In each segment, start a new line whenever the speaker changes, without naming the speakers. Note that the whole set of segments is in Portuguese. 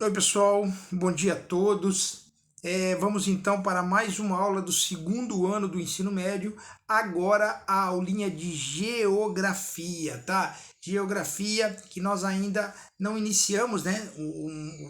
Oi pessoal, bom dia a todos. Vamos então para mais uma aula do segundo ano do ensino médio, agora a aulinha de geografia, tá? Geografia que nós ainda não iniciamos, né,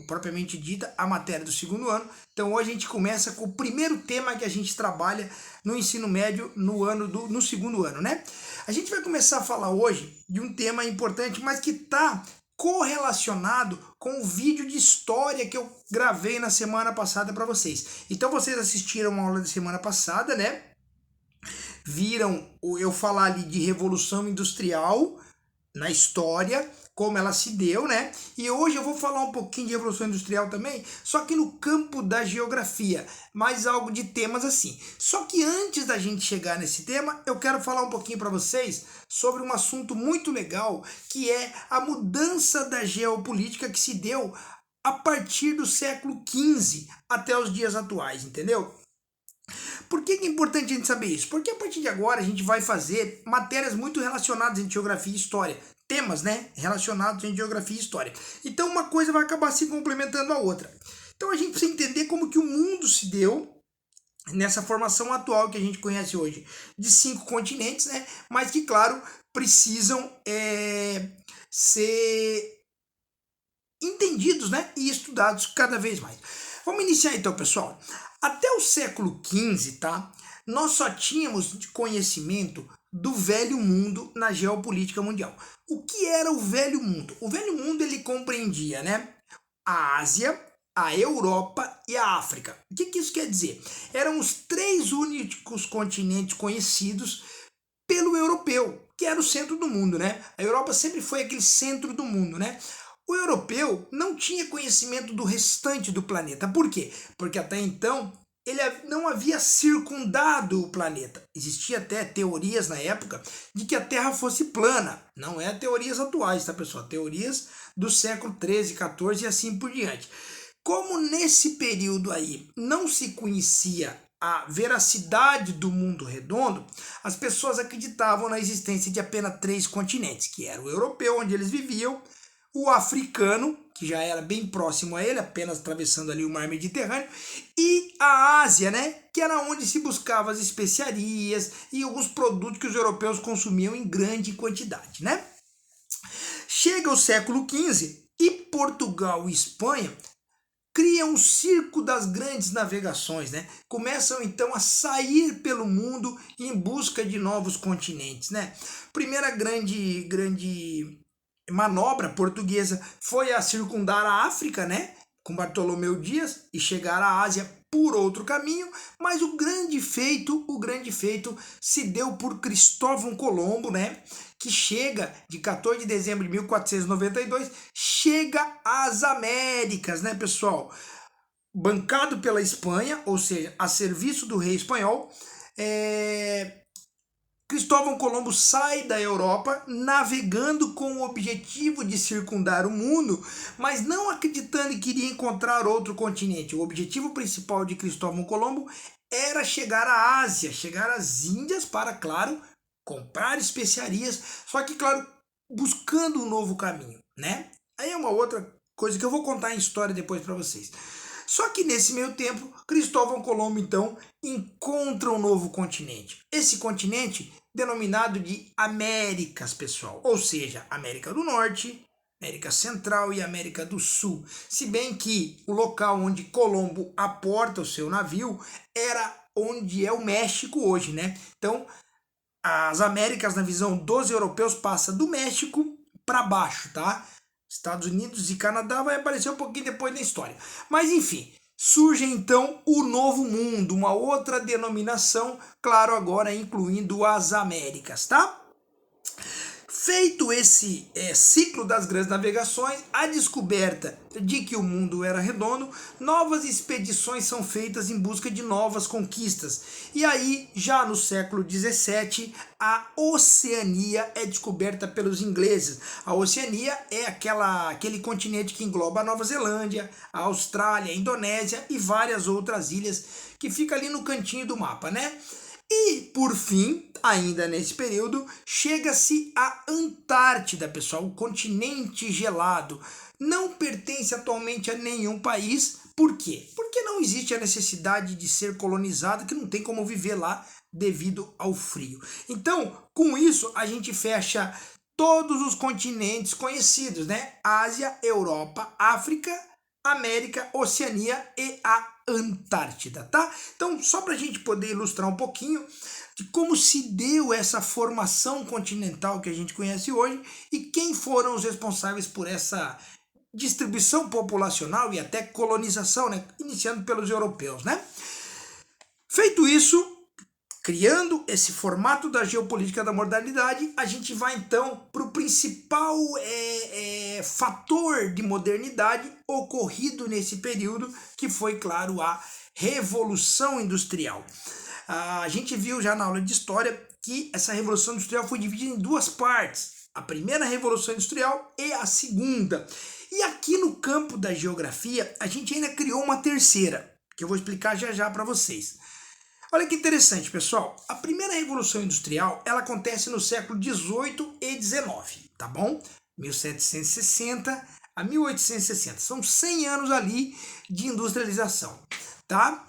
propriamente dita, a matéria do segundo ano. Então hoje a gente começa com o primeiro tema que a gente trabalha no ensino médio no segundo ano, né? A gente vai começar a falar hoje de um tema importante, mas que está correlacionado com o vídeo de história que eu gravei na semana passada para vocês. Então vocês assistiram a aula da semana passada, né? Viram eu falar ali de Revolução Industrial na história, como ela se deu, né? E hoje eu vou falar um pouquinho de Revolução Industrial também, só que no campo da geografia, mais algo de temas assim. Só que antes da gente chegar nesse tema, eu quero falar um pouquinho para vocês sobre um assunto muito legal, que é a mudança da geopolítica que se deu a partir do século XV até os dias atuais, entendeu? Por que é importante a gente saber isso? Porque a partir de agora a gente vai fazer matérias muito relacionadas em geografia e história. Temas, né? Relacionados em geografia e história. Então uma coisa vai acabar se complementando à outra. Então a gente precisa entender como que o mundo se deu nessa formação atual que a gente conhece hoje de 5 continentes, né? Mas que, claro, precisam ser entendidos, né? E estudados cada vez mais. Vamos iniciar então, pessoal. Até o século XV, tá? Nós só tínhamos conhecimento do velho mundo na geopolítica mundial. O que era o velho mundo? O velho mundo ele compreendia, né, a Ásia, a Europa e a África. O que isso quer dizer? Eram os 3 únicos continentes conhecidos pelo europeu, que era o centro do mundo, né? A Europa sempre foi aquele centro do mundo, né? O europeu não tinha conhecimento do restante do planeta. Por quê? Porque até então ele não havia circundado o planeta. Existia até teorias na época de que a Terra fosse plana. Não é teorias atuais, tá, pessoal? Teorias do século 13, 14 e assim por diante. Como nesse período aí não se conhecia a veracidade do mundo redondo, as pessoas acreditavam na existência de apenas 3 continentes, que era o europeu, onde eles viviam, o africano, que já era bem próximo a ele, apenas atravessando ali o mar Mediterrâneo, e a Ásia, né, que era onde se buscava as especiarias e alguns produtos que os europeus consumiam em grande quantidade, né? Chega o século XV e Portugal e Espanha criam um circo das grandes navegações, né? Começam então a sair pelo mundo em busca de novos continentes, né? Primeira grande manobra portuguesa foi a circundar a África, né, com Bartolomeu Dias, e chegar à Ásia por outro caminho, mas o grande feito se deu por Cristóvão Colombo, né, que chega de 14 de dezembro de 1492, chega às Américas, né, pessoal? Bancado pela Espanha, ou seja, a serviço do rei espanhol, Cristóvão Colombo sai da Europa navegando com o objetivo de circundar o mundo, mas não acreditando que iria encontrar outro continente. O objetivo principal de Cristóvão Colombo era chegar à Ásia, chegar às Índias para, claro, comprar especiarias, só que, claro, buscando um novo caminho, né? Aí é uma outra coisa que eu vou contar em história depois para vocês. Só que nesse meio tempo, Cristóvão Colombo então encontra um novo continente. Esse continente denominado de Américas, pessoal, ou seja, América do Norte, América Central e América do Sul. Se bem que o local onde Colombo aporta o seu navio era onde é o México hoje, né? Então, as Américas, na visão dos europeus, passa do México para baixo, tá? Estados Unidos e Canadá vai aparecer um pouquinho depois na história. Mas enfim, surge então o Novo Mundo, uma outra denominação, claro, agora incluindo as Américas, tá? Feito esse ciclo das grandes navegações, a descoberta de que o mundo era redondo, novas expedições são feitas em busca de novas conquistas. E aí, já no século XVII, a Oceania é descoberta pelos ingleses. A Oceania é aquele continente que engloba a Nova Zelândia, a Austrália, a Indonésia e várias outras ilhas que fica ali no cantinho do mapa, né? E, por fim, ainda nesse período, chega-se à Antártida, pessoal, o continente gelado, não pertence atualmente a nenhum país. Por quê? Porque não existe a necessidade de ser colonizado, que não tem como viver lá devido ao frio. Então, com isso, a gente fecha todos os continentes conhecidos, né? Ásia, Europa, África, América, Oceania e a Antártida, tá? Então, só para a gente poder ilustrar um pouquinho de como se deu essa formação continental que a gente conhece hoje e quem foram os responsáveis por essa distribuição populacional e até colonização, né? Iniciando pelos europeus, né? Feito isso, criando esse formato da geopolítica da modernidade, a gente vai então para o principal fator de modernidade ocorrido nesse período, que foi, claro, a Revolução Industrial. A gente viu já na aula de história que essa Revolução Industrial foi dividida em duas partes, a primeira Revolução Industrial e a segunda. E aqui no campo da geografia, a gente ainda criou uma terceira, que eu vou explicar já já para vocês. Olha que interessante, pessoal. A primeira Revolução Industrial, ela acontece no século XVIII e XIX, tá bom? 1760 a 1860. São 100 anos ali de industrialização, tá?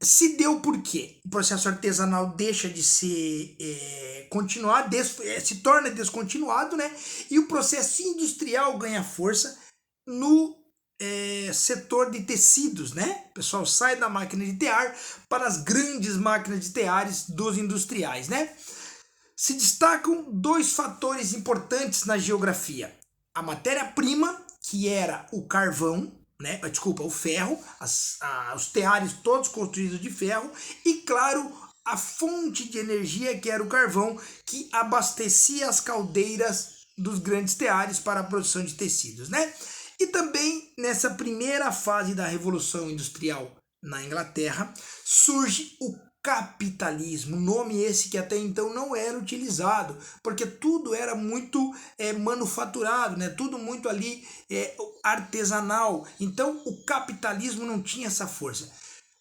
Se deu por quê? O processo artesanal deixa de ser continuado, se torna descontinuado, né? E o processo industrial ganha força no setor de tecidos, né? O pessoal sai da máquina de tear para as grandes máquinas de teares dos industriais, né? Se destacam dois fatores importantes na geografia. A matéria-prima, que era o carvão, né? Desculpa, o ferro, os teares todos construídos de ferro, e claro, a fonte de energia, que era o carvão, que abastecia as caldeiras dos grandes teares para a produção de tecidos, né? E também nessa primeira fase da Revolução Industrial na Inglaterra surge o capitalismo, nome esse que até então não era utilizado, porque tudo era muito manufaturado, né? Tudo muito ali artesanal. Então o capitalismo não tinha essa força.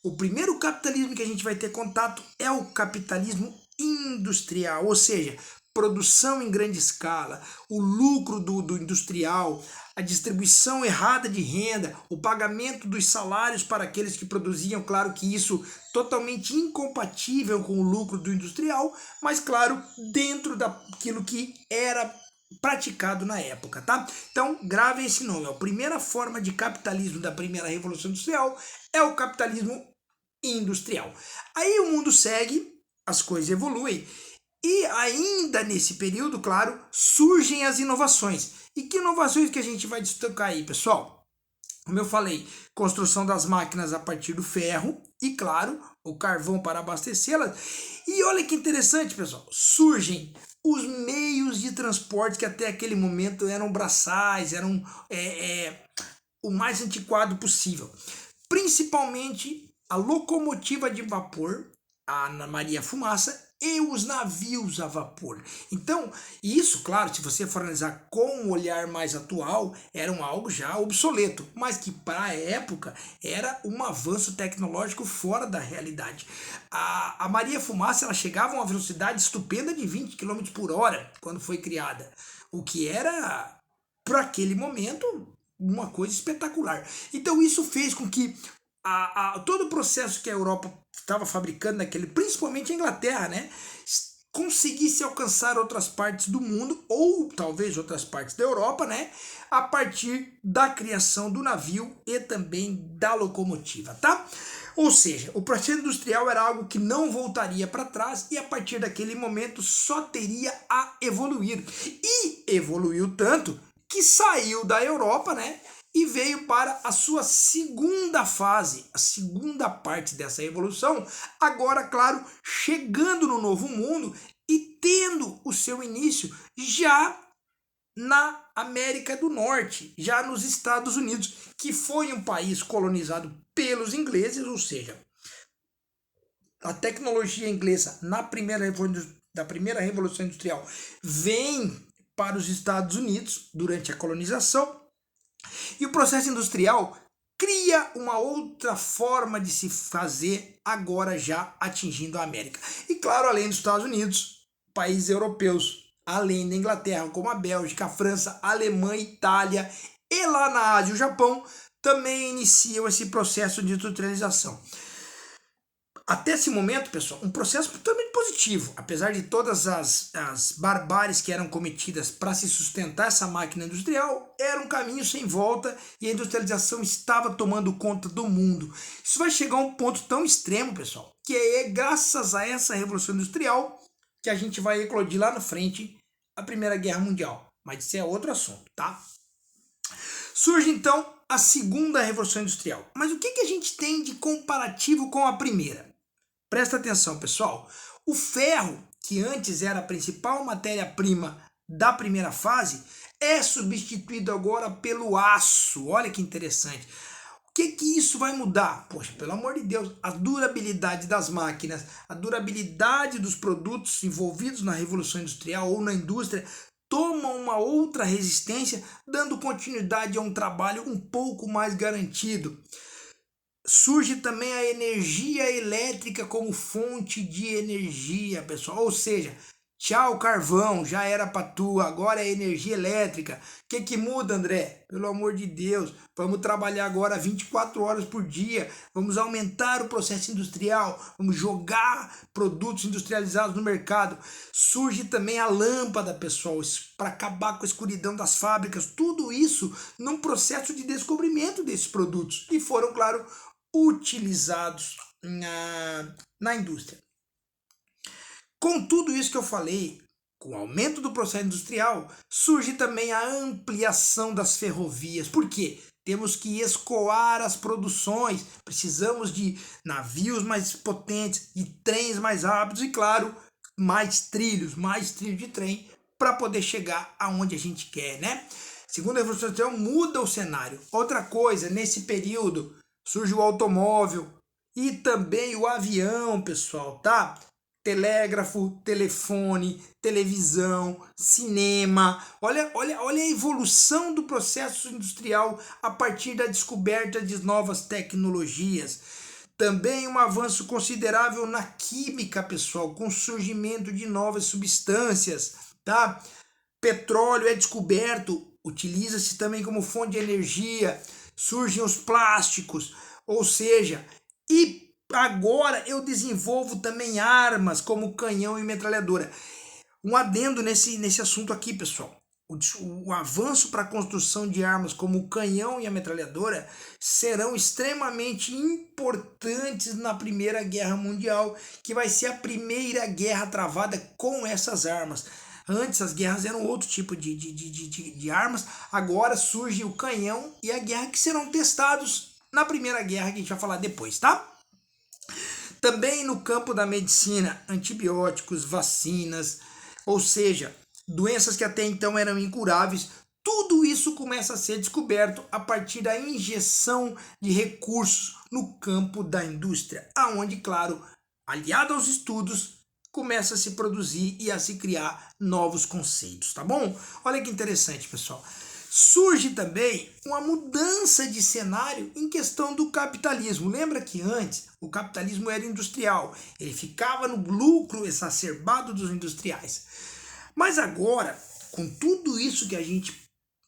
O primeiro capitalismo que a gente vai ter contato é o capitalismo industrial, ou seja, produção em grande escala, o lucro do industrial, a distribuição errada de renda, o pagamento dos salários para aqueles que produziam, claro que isso totalmente incompatível com o lucro do industrial, mas claro, dentro daquilo que era praticado na época, tá? Então, gravem esse nome, a primeira forma de capitalismo da primeira Revolução Industrial é o capitalismo industrial. Aí o mundo segue, as coisas evoluem, e ainda nesse período, claro, surgem as inovações. E que inovações que a gente vai destacar aí, pessoal? Como eu falei, construção das máquinas a partir do ferro e, claro, o carvão para abastecê-las. E olha que interessante, pessoal, surgem os meios de transporte que até aquele momento eram braçais, eram o mais antiquado possível. Principalmente a locomotiva de vapor, a Ana Maria Fumaça, e os navios a vapor. Então, isso, claro, se você for analisar com um olhar mais atual, era algo já obsoleto, mas que para a época era um avanço tecnológico fora da realidade. A Maria Fumaça, ela chegava a uma velocidade estupenda de 20 km por hora quando foi criada, o que era, para aquele momento, uma coisa espetacular. Então isso fez com que todo o processo que a Europa estava fabricando principalmente a Inglaterra, né, conseguisse alcançar outras partes do mundo, ou talvez outras partes da Europa, né, a partir da criação do navio e também da locomotiva, tá? Ou seja, o processo industrial era algo que não voltaria para trás e a partir daquele momento só teria a evoluir. E evoluiu tanto que saiu da Europa, né, e veio para a sua segunda fase, a segunda parte dessa evolução, agora, claro, chegando no Novo Mundo e tendo o seu início já na América do Norte, já nos Estados Unidos, que foi um país colonizado pelos ingleses, ou seja, a tecnologia inglesa da primeira Revolução Industrial vem para os Estados Unidos durante a colonização. E o processo industrial cria uma outra forma de se fazer, agora já atingindo a América. E claro, além dos Estados Unidos, países europeus além da Inglaterra, como a Bélgica, a França, a Alemanha, Itália e lá na Ásia, o Japão, também iniciam esse processo de industrialização. Até esse momento, pessoal, um processo totalmente positivo, apesar de todas as barbáries que eram cometidas para se sustentar essa máquina industrial, era um caminho sem volta e a industrialização estava tomando conta do mundo. Isso vai chegar a um ponto tão extremo, pessoal, que é graças a essa revolução industrial que a gente vai eclodir lá na frente a Primeira Guerra Mundial. Mas isso é outro assunto, tá? Surge então a Segunda Revolução Industrial. Mas o que a gente tem de comparativo com a primeira? Presta atenção, pessoal. O ferro, que antes era a principal matéria-prima da primeira fase, é substituído agora pelo aço. Olha que interessante. O que isso vai mudar? Poxa, pelo amor de Deus, a durabilidade das máquinas, a durabilidade dos produtos envolvidos na Revolução Industrial ou na indústria tomam uma outra resistência, dando continuidade a um trabalho um pouco mais garantido. Surge também a energia elétrica como fonte de energia, pessoal. Ou seja, tchau carvão, já era para tu, agora é energia elétrica. O que muda, André? Pelo amor de Deus, vamos trabalhar agora 24 horas por dia, vamos aumentar o processo industrial, vamos jogar produtos industrializados no mercado. Surge também a lâmpada, pessoal, para acabar com a escuridão das fábricas. Tudo isso num processo de descobrimento desses produtos, que foram, claro, utilizados na indústria. Com tudo isso que eu falei, com o aumento do processo industrial, surge também a ampliação das ferrovias. Por quê? Temos que escoar as produções, precisamos de navios mais potentes, de trens mais rápidos e, claro, mais trilhos de trem para poder chegar aonde a gente quer, né? Segundo a Revolução Industrial, muda o cenário. Outra coisa, nesse período, surge o automóvel e também o avião, pessoal, tá? Telégrafo, telefone, televisão, cinema. Olha a evolução do processo industrial a partir da descoberta de novas tecnologias. Também um avanço considerável na química, pessoal, com o surgimento de novas substâncias, tá? Petróleo é descoberto, utiliza-se também como fonte de energia, surgem os plásticos, ou seja, e agora eu desenvolvo também armas como canhão e metralhadora. Um adendo nesse assunto aqui, pessoal. O avanço para a construção de armas como o canhão e a metralhadora serão extremamente importantes na Primeira Guerra Mundial, que vai ser a primeira guerra travada com essas armas. Antes as guerras eram outro tipo de armas, agora surge o canhão e a guerra que serão testados na Primeira Guerra, que a gente vai falar depois, tá? Também no campo da medicina, antibióticos, vacinas, ou seja, doenças que até então eram incuráveis, tudo isso começa a ser descoberto a partir da injeção de recursos no campo da indústria, aonde, claro, aliado aos estudos, começa a se produzir e a se criar novos conceitos, tá bom? Olha que interessante, pessoal. Surge também uma mudança de cenário em questão do capitalismo. Lembra que antes o capitalismo era industrial, ele ficava no lucro exacerbado dos industriais. Mas agora, com tudo isso que a gente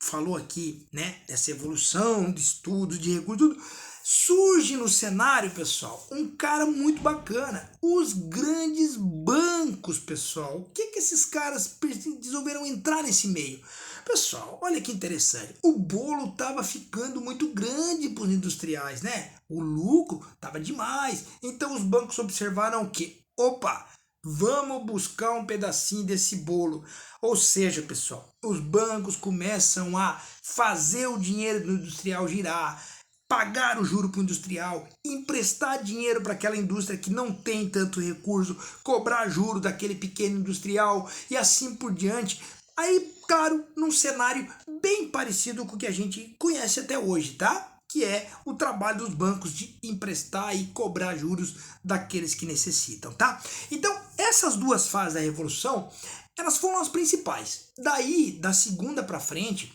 falou aqui, né, dessa evolução de estudos, de recursos, tudo, surge no cenário, pessoal, um cara muito bacana, os grandes bancos, pessoal. O que esses caras resolveram entrar nesse meio? Pessoal, olha que interessante, o bolo estava ficando muito grande para os industriais, né? O lucro estava demais, então os bancos observaram o quê? Opa, vamos buscar um pedacinho desse bolo. Ou seja, pessoal, os bancos começam a fazer o dinheiro do industrial girar, pagar o juro para o industrial, emprestar dinheiro para aquela indústria que não tem tanto recurso, cobrar juro daquele pequeno industrial e assim por diante. Aí, claro, num cenário bem parecido com o que a gente conhece até hoje, tá? Que é o trabalho dos bancos de emprestar e cobrar juros daqueles que necessitam, tá? Então, essas duas fases da Revolução, elas foram as principais. Daí, da segunda para frente,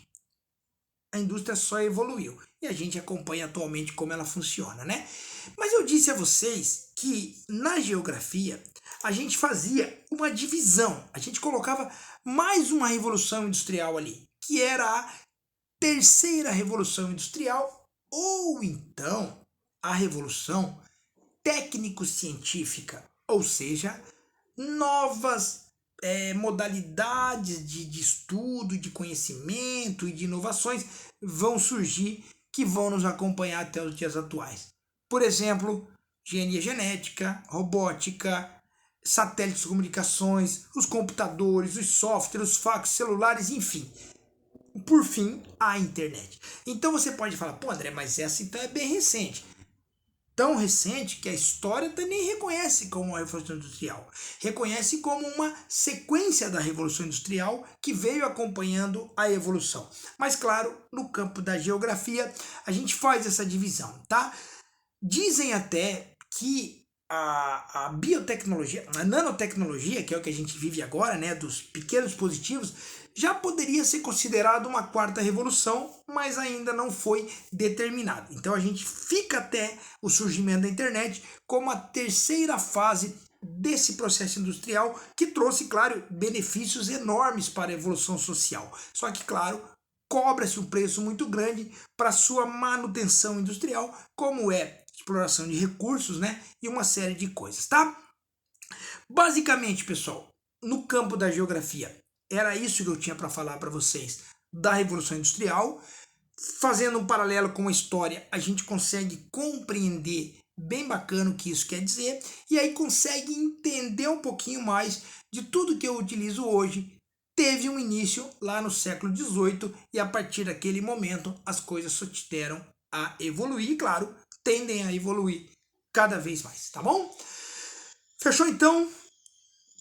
a indústria só evoluiu. E a gente acompanha atualmente como ela funciona, né? Mas eu disse a vocês que, na geografia, a gente fazia uma divisão, a gente colocava mais uma revolução industrial ali, que era a terceira revolução industrial, ou então a revolução técnico-científica, ou seja, novas modalidades de estudo, de conhecimento e de inovações vão surgir que vão nos acompanhar até os dias atuais. Por exemplo, engenharia genética, robótica, satélites de comunicações, os computadores, os softwares, os faxes, celulares, enfim. Por fim, a internet. Então você pode falar, pô André, mas essa então é bem recente. Tão recente que a história nem reconhece como uma revolução industrial. Reconhece como uma sequência da revolução industrial que veio acompanhando a evolução. Mas claro, no campo da geografia, a gente faz essa divisão, tá? Dizem até que a biotecnologia, a nanotecnologia, que é o que a gente vive agora, né, dos pequenos dispositivos, já poderia ser considerado uma quarta revolução, mas ainda não foi determinado. Então a gente fica até o surgimento da internet como a terceira fase desse processo industrial que trouxe, claro, benefícios enormes para a evolução social. Só que, claro, cobra-se um preço muito grande para sua manutenção industrial, como é exploração de recursos, né, e uma série de coisas, tá? Basicamente, pessoal, no campo da geografia, era isso que eu tinha para falar para vocês da Revolução Industrial. Fazendo um paralelo com a história, a gente consegue compreender bem bacana o que isso quer dizer e aí consegue entender um pouquinho mais de tudo que eu utilizo hoje. Teve um início lá no século XVIII e a partir daquele momento as coisas só tiveram a evoluir e, claro, tendem a evoluir cada vez mais, tá bom? Fechou então?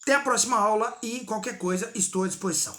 Até a próxima aula e qualquer coisa estou à disposição.